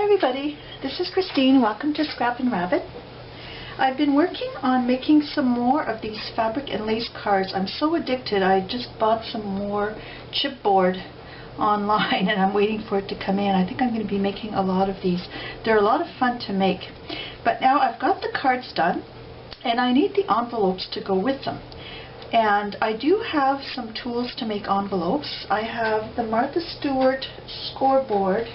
Hi everybody, this is Christine. Welcome to Scrappin' Rabbit. I've been working on making some more of these fabric and lace cards. I'm so addicted. I just bought some more chipboard online and I'm waiting for it to come in. I think I'm going to be making a lot of these. They're a lot of fun to make. But now I've got the cards done and I need the envelopes to go with them. And I do have some tools to make envelopes. I have the Martha Stewart scoreboard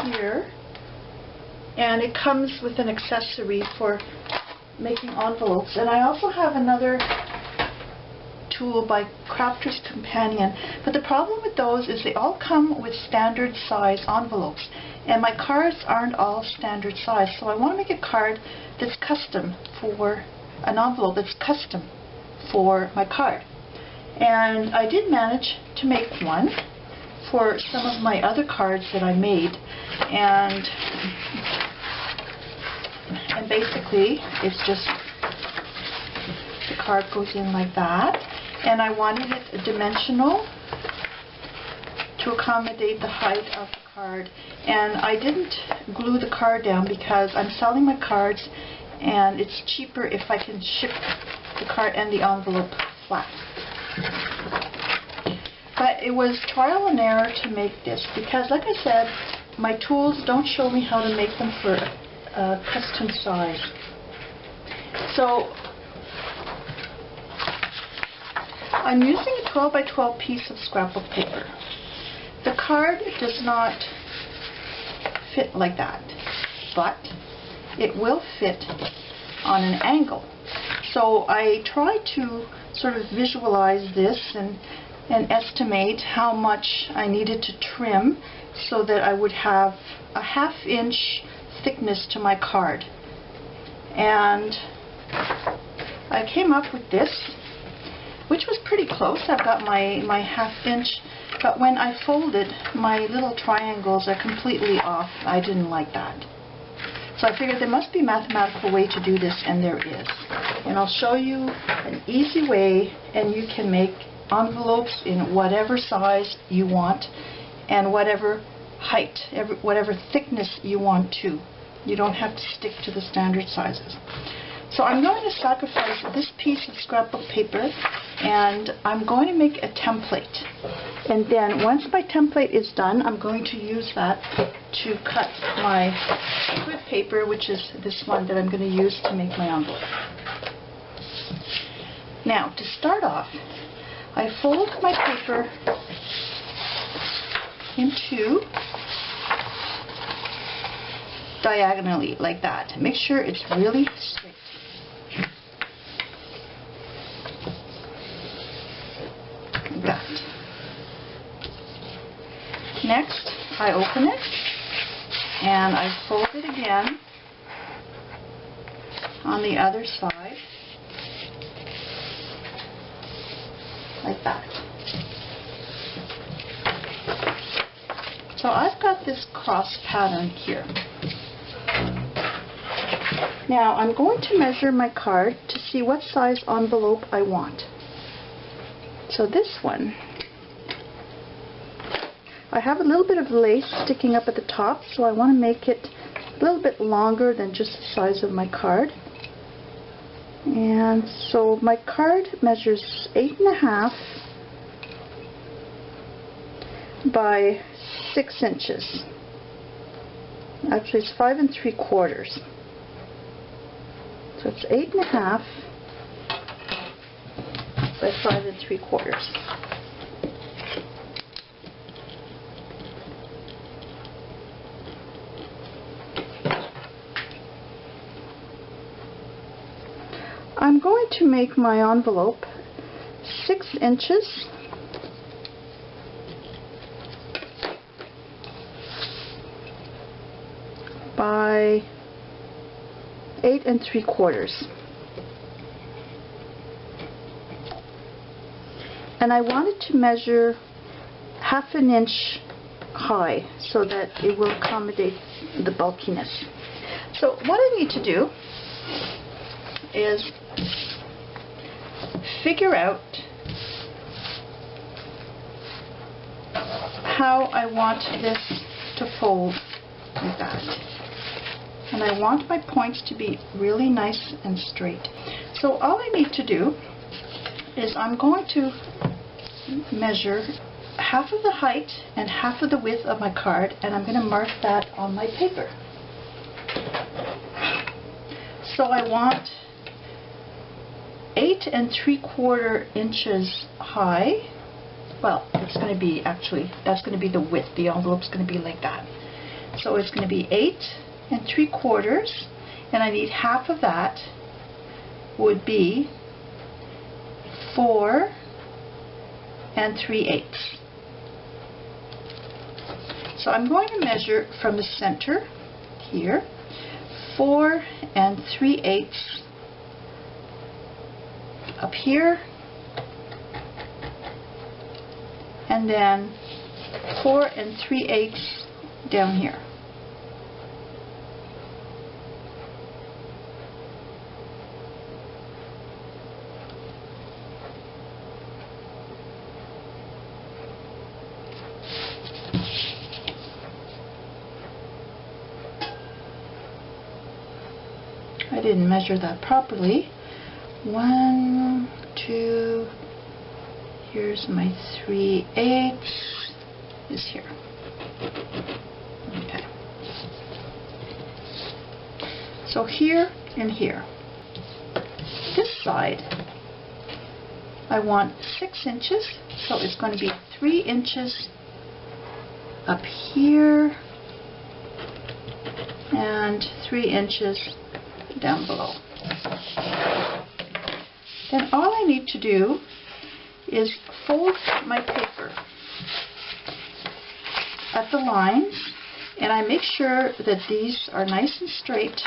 here, and it comes with an accessory for making envelopes. And I also have another tool by Crafter's Companion, but the problem with those is they all come with standard size envelopes, and my cards aren't all standard size, so I want to make a card that's custom for an envelope that's custom for my card. And I did manage to make one for some of my other cards that I made, and basically it's just the card goes in like that, and I wanted it dimensional to accommodate the height of the card. And I didn't glue the card down because I'm selling my cards and it's cheaper if I can ship the card and the envelope flat. But it was trial and error to make this because, like I said, my tools don't show me how to make them for a custom size. So I'm using a 12 by 12 piece of scrapbook paper. The card does not fit like that, but it will fit on an angle. So I tried to sort of visualize this and estimate how much I needed to trim so that I would have a 1/2 inch thickness to my card. And I came up with this, which was pretty close. I've got my 1/2 inch, but when I fold it, my little triangles are completely off. I didn't like that. So I figured there must be a mathematical way to do this, and there is. And I'll show you an easy way, and you can make envelopes in whatever size you want and whatever height, whatever thickness you want to. You don't have to stick to the standard sizes. So I'm going to sacrifice this piece of scrapbook paper, and I'm going to make a template. And then once my template is done, I'm going to use that to cut my grid paper, which is this one that I'm going to use to make my envelope. Now, to start off, I fold my paper in two diagonally like that. Make sure it's really straight. Like that. Next, I open it and I fold it again on the other side like that. So I've got this cross pattern here. Now I'm going to measure my card to see what size envelope I want. So this one, I have a little bit of lace sticking up at the top, so I want to make it a little bit longer than just the size of my card. And so my card measures 8.5 by 6 inches. Actually, it's 5 3/4. So it's 8.5 by 5 3/4. I'm going to make my envelope 6 inches by 8 3/4. And I wanted to measure 1/2 inch high so that it will accommodate the bulkiness. So what I need to do is figure out how I want this to fold like that. And I want my points to be really nice and straight. So all I need to do is I'm going to measure half of the height and half of the width of my card, and I'm going to mark that on my paper. So I want 8 3/4 inches high. Well, it's going to be actually, that's going to be the width. The envelope's going to be like that. So it's going to be 8 3/4, and I need half of that would be 4 3/8. So I'm going to measure from the center here, 4 3/8 up here, and then 4 3/8 down here. I didn't measure that properly. 1, 2, here's my 3/8 is here. Okay. So here and here. This side, I want 6 inches, so it's going to be 3 inches up here and 3 inches down below. Then all I need to do is fold my paper at the lines, and I make sure that these are nice and straight.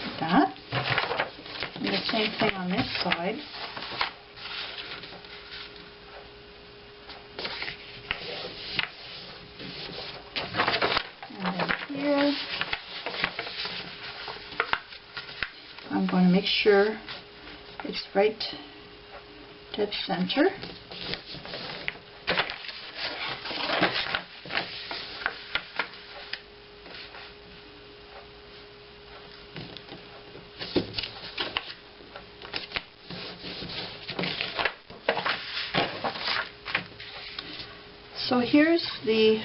Like that. And the same thing on this side. Here, I'm going to make sure it's right dead center. So here's the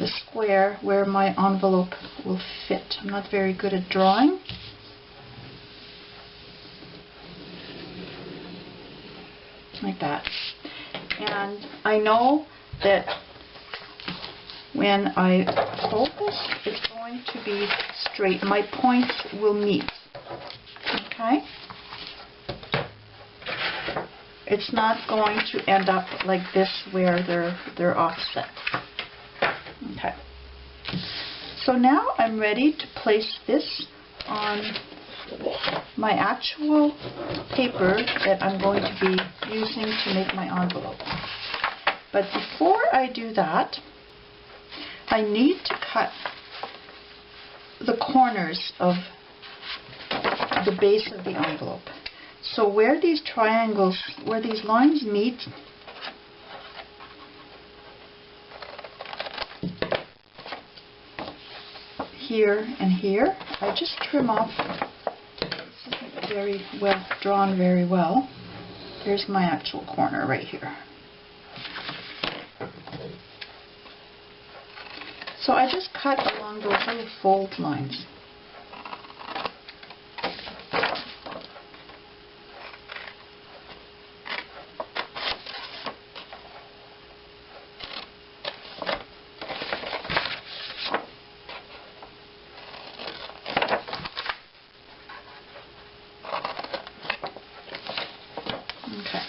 square where my envelope will fit. I'm not very good at drawing. Like that. And I know that when I fold this, it's going to be straight. My points will meet. Okay? It's not going to end up like this where they're offset. Okay. So now I'm ready to place this on my actual paper that I'm going to be using to make my envelope. But before I do that, I need to cut the corners of the base of the envelope. So where these triangles, where these lines meet, here and here, I just trim off. This isn't very well drawn very well. Here's my actual corner right here. So I just cut along those little fold lines. Okay.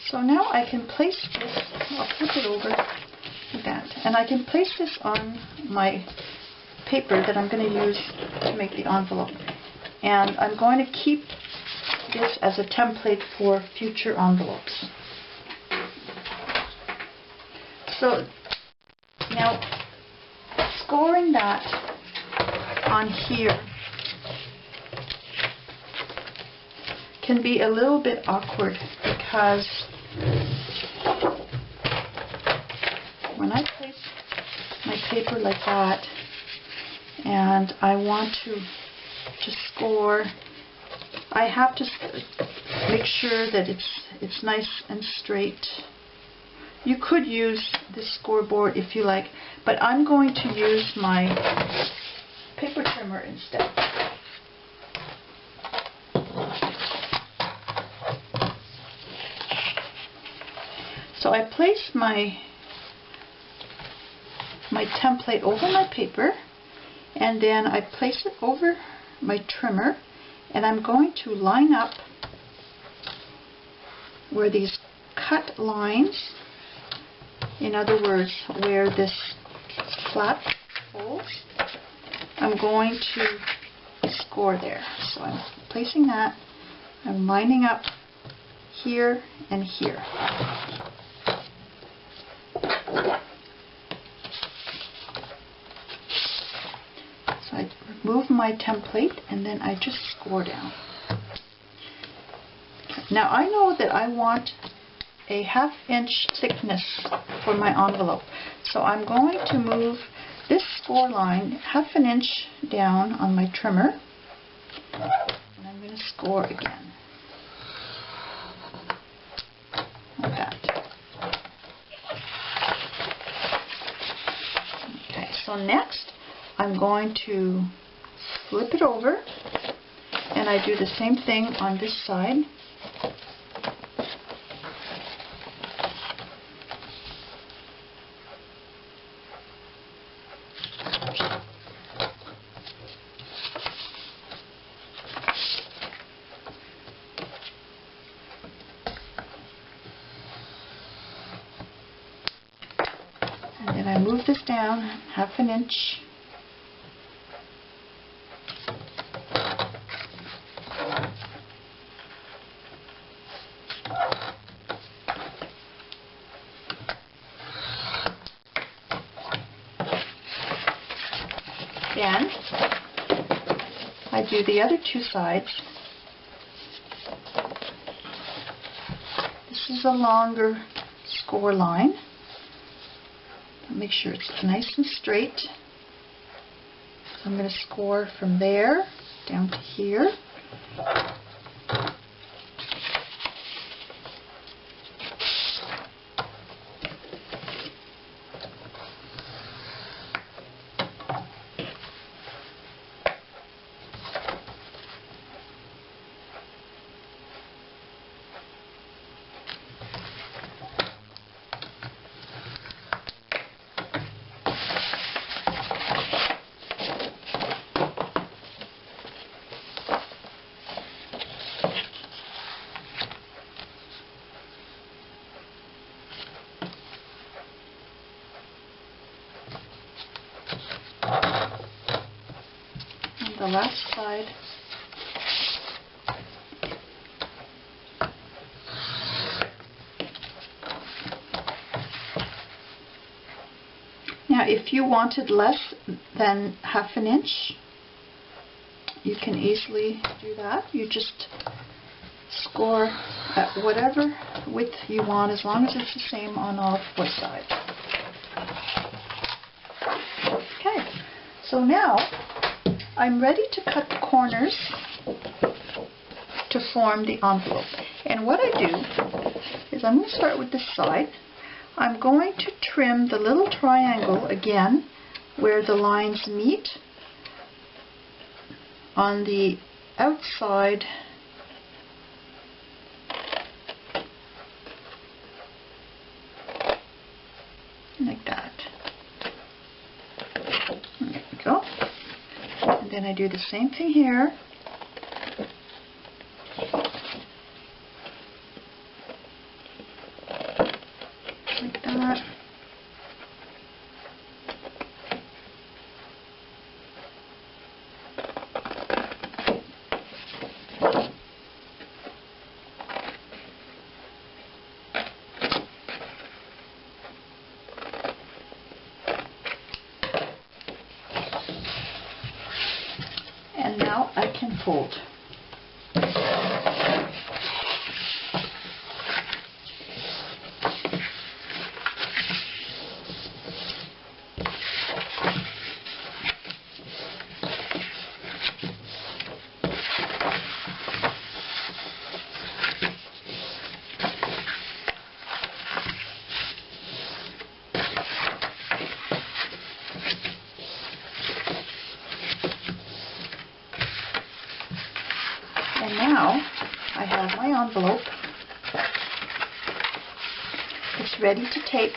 So now I can place this, I'll flip it over like that, and I can place this on my paper that I'm going to use to make the envelope. And I'm going to keep this as a template for future envelopes. So now, scoring that on here, can be a little bit awkward because when I place my paper like that and I want to score, I have to make sure that it's nice and straight. You could use this scoreboard if you like, but I'm going to use my paper trimmer instead. So I place my template over my paper, and then I place it over my trimmer, and I'm going to line up where these cut lines, in other words, where this flat folds, I'm going to score there. So I'm placing that, I'm lining up here and here. So I remove my template and then I just score down. Now I know that I want a 1/2 inch thickness for my envelope. So I'm going to move this score line 1/2 inch down on my trimmer, and I'm going to score again. Like that. Okay, so next I'm going to flip it over, and I do the same thing on this side. And then I move this down 1/2 inch. Then I do the other two sides. This is a longer score line. Make sure it's nice and straight. So I'm going to score from there down to here. The last side. Now if you wanted less than 1/2 inch, you can easily do that. You just score at whatever width you want, as long as it's the same on all 4 sides. Okay, so now I'm ready to cut the corners to form the envelope. And what I do is I'm going to start with this side. I'm going to trim the little triangle again where the lines meet on the outside like that. There we go. And then I do the same thing here. Like that. And now I can fold. envelope. It's ready to tape.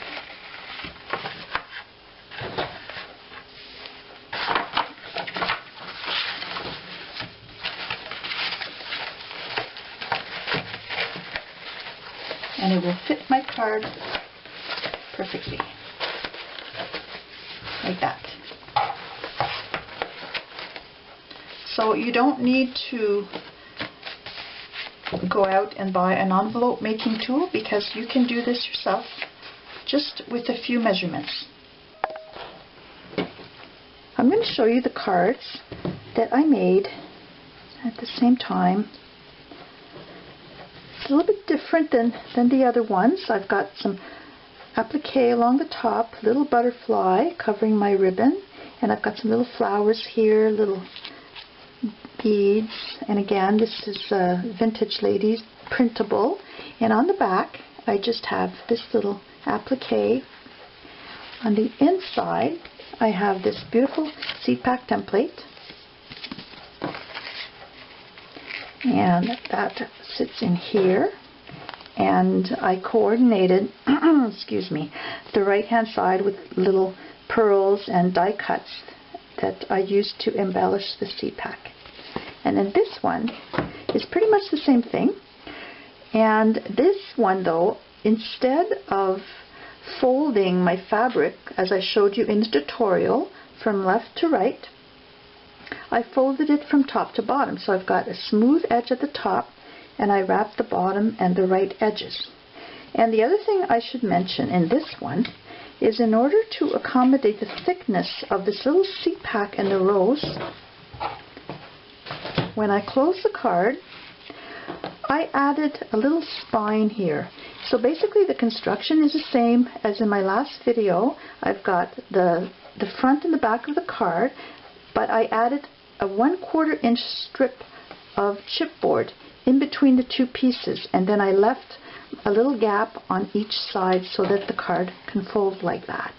And it will fit my card perfectly, like that. So you don't need to go out and buy an envelope making tool, because you can do this yourself just with a few measurements. I'm going to show you the cards that I made at the same time. It's a little bit different than the other ones. I've got some applique along the top, little butterfly covering my ribbon, and I've got some little flowers here, little beads, and again this is Vintage Ladies printable, and on the back I just have this little applique. On the inside I have this beautiful seed pack template, and that sits in here, and I coordinated excuse me, the right hand side with little pearls and die cuts that I used to embellish the seed pack. And then this one is pretty much the same thing, and this one though, instead of folding my fabric as I showed you in the tutorial from left to right, I folded it from top to bottom. So I've got a smooth edge at the top, and I wrapped the bottom and the right edges. And the other thing I should mention in this one is, in order to accommodate the thickness of this little seed pack and the rose, when I close the card, I added a little spine here. So basically the construction is the same as in my last video. I've got the front and the back of the card, but I added a 1/4 inch strip of chipboard in between the two pieces, and then I left a little gap on each side so that the card can fold like that.